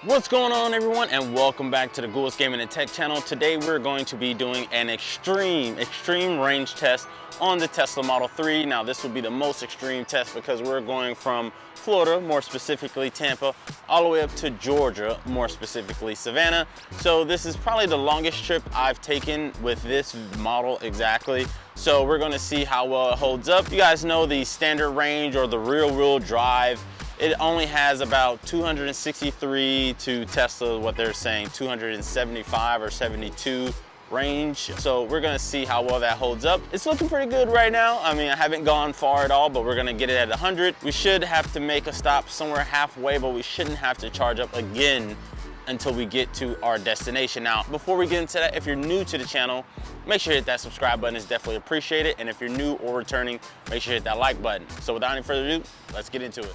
What's going on, everyone, and welcome back to the Ghouls Gaming and Tech channel. Today we're going to be doing an extreme range test on the Tesla Model 3. Now this will be the most extreme test because we're going from Florida, more specifically Tampa, all the way up to Georgia, more specifically Savannah. So this is probably the longest trip I've taken with this model exactly. So we're going to see how well it holds up. You guys know the standard range or the rear-wheel drive. It only has about 263 to Tesla, what they're saying, 275 or 72 range. So we're gonna see how well that holds up. It's looking pretty good right now. I mean, I haven't gone far at all, but we're gonna get it at 100. We should have to make a stop somewhere halfway, but we shouldn't have to charge up again until we get to our destination. Now, before we get into that, if you're new to the channel, make sure you hit that subscribe button. It's definitely appreciated. And if you're new or returning, make sure you hit that like button. So without any further ado, let's get into it.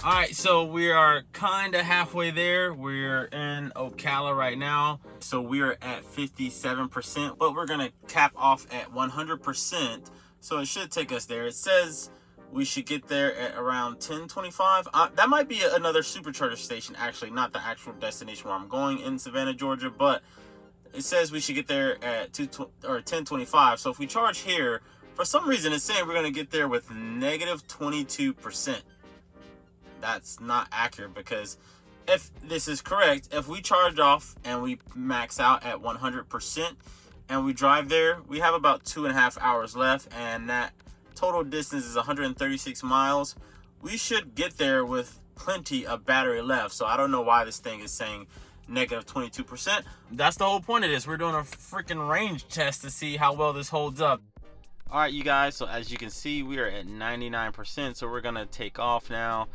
Alright, so we are kind of halfway there. We're in Ocala right now. So we are at 57%, but we're going to cap off at 100%. So it should take us there. It says we should get there at around 1025. That might be another supercharger station, actually, not the actual destination where I'm going in Savannah, Georgia, but it says we should get there at 1025. So if we charge here, for some reason it's saying we're going to get there with negative 22%. That's not accurate, because if this is correct, if we charge off and we max out at 100% and we drive there, we have about 2.5 hours left, and that total distance is 136 miles. We should get there with plenty of battery left. So I don't know why this thing is saying negative 22%. That's the whole point of this. We're doing a freaking range test to see how well this holds up. All right, you guys, so as you can see, we are at 99%, so we're gonna take off now.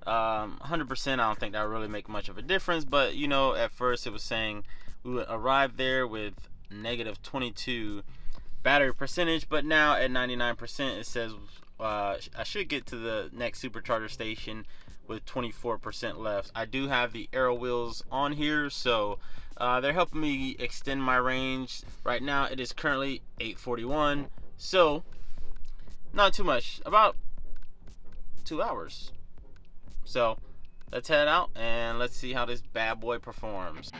100%, I don't think that would really make much of a difference, but you know, at first it was saying we would arrive there with negative 22 battery percentage, but now at 99% it says I should get to the next supercharger station with 24% left. I do have the Aero wheels on here, so they're helping me extend my range. Right now it is currently 8:41, so not too much, about 2 hours. So let's head out and let's see how this bad boy performs.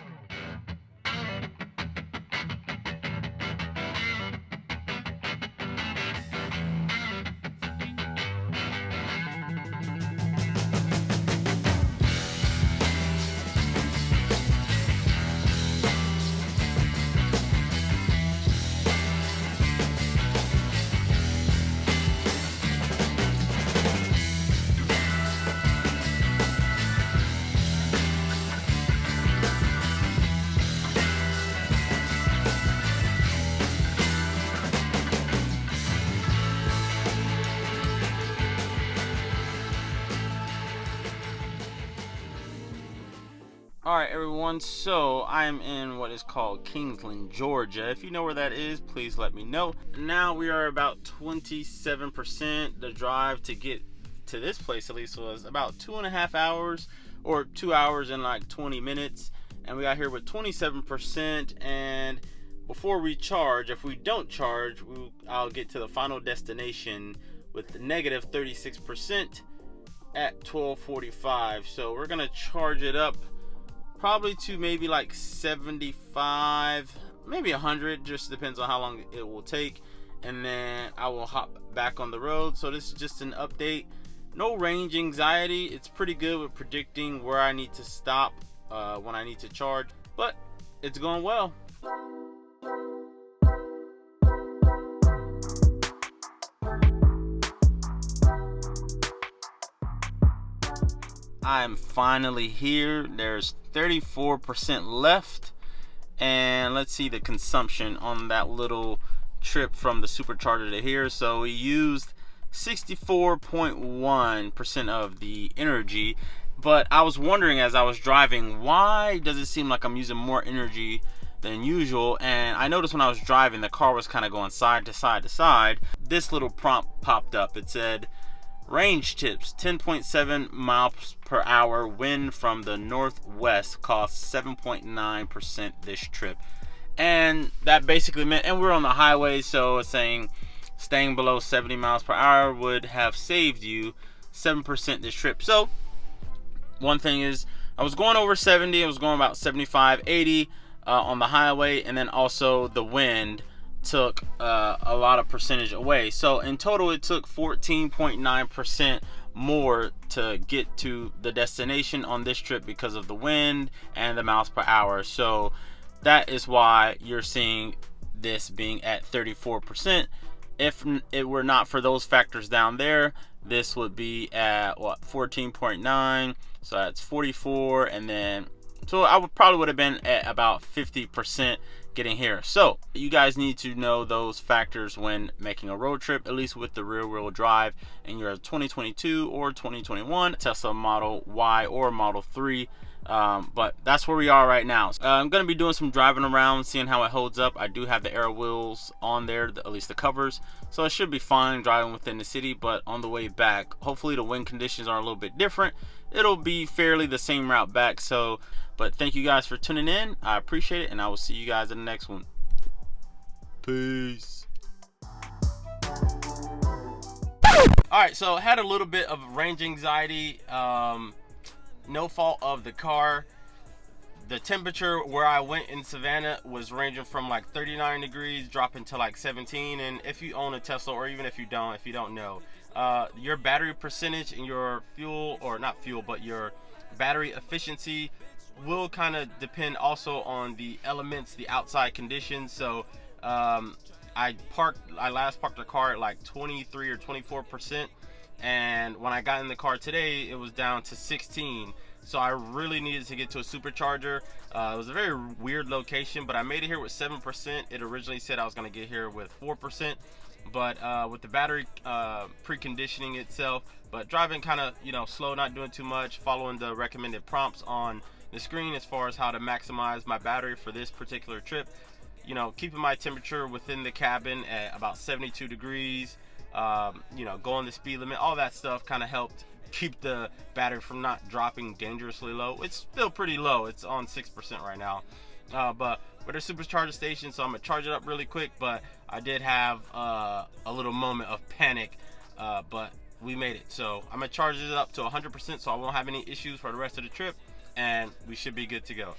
Alright everyone, so I'm in what is called Kingsland, Georgia. If you know where that is, please let me know. Now we are about 27%. The drive to get to this place at least was about 2.5 hours, or 2 hours and like 20 minutes. And we got here with 27%, and before we charge, if we don't charge, I'll get to the final destination with negative 36% at 12:45. So we're gonna charge it up probably to maybe like 75, maybe 100, just depends on how long it will take, and then I will hop back on the road. So this is just an update. No range anxiety. It's pretty good with predicting where I need to stop when I need to charge, but it's going well. I'm finally here. There's 34% left. And let's see the consumption on that little trip from the supercharger to here. So we used 64.1% of the energy. But I was wondering as I was driving, why does it seem like I'm using more energy than usual? And I noticed when I was driving, the car was kind of going side to side to side. This little prompt popped up. It said, range tips, 10.7 miles per hour, wind from the northwest, cost 7.9% this trip. And that basically meant, and we're on the highway, so it's saying staying below 70 miles per hour would have saved you 7% this trip. So one thing is, I was going over 70, I was going about 75, 80 on the highway, and then also the wind took a lot of percentage away. So in total, it took 14.9% more to get to the destination on this trip because of the wind and the miles per hour. So that is why you're seeing this being at 34%. If it were not for those factors down there, this would be at what, 14.9. So that's 44, and then so I would have been at about 50% getting here. So you guys need to know those factors when making a road trip, at least with the rear-wheel drive, and you're a 2022 or 2021 Tesla Model Y or Model 3. But that's where we are right now. I'm going to be doing some driving around, seeing how it holds up. I do have the air wheels on there, at least the covers, so it should be fine driving within the city. But on the way back, hopefully the wind conditions are a little bit different. It'll be fairly the same route back. So, but thank you guys for tuning in. I appreciate it, and I will see you guys in the next one. Peace. All right, so I had a little bit of range anxiety. No fault of the car. The temperature where I went in Savannah was ranging from like 39 degrees dropping to like 17. And if you own a Tesla, or even if you don't know, your battery percentage and your fuel, or not fuel, but your battery efficiency will kind of depend also on the elements, the outside conditions. So I last parked the car at like 23 or 24%. And when I got in the car today, it was down to 16. So I really needed to get to a supercharger. It was a very weird location, but I made it here with 7%. It originally said I was going to get here with 4%, but with the battery preconditioning itself, but driving kind of, slow, not doing too much, following the recommended prompts on the screen as far as how to maximize my battery for this particular trip. Keeping my temperature within the cabin at about 72 degrees. Going the speed limit, all that stuff kind of helped keep the battery from not dropping dangerously low. It's still pretty low. It's on 6% right now. But we're at a supercharger station, so I'm gonna charge it up really quick. But I did have a little moment of panic, but we made it. So I'm gonna charge it up to 100%, so I won't have any issues for the rest of the trip, and we should be good to go.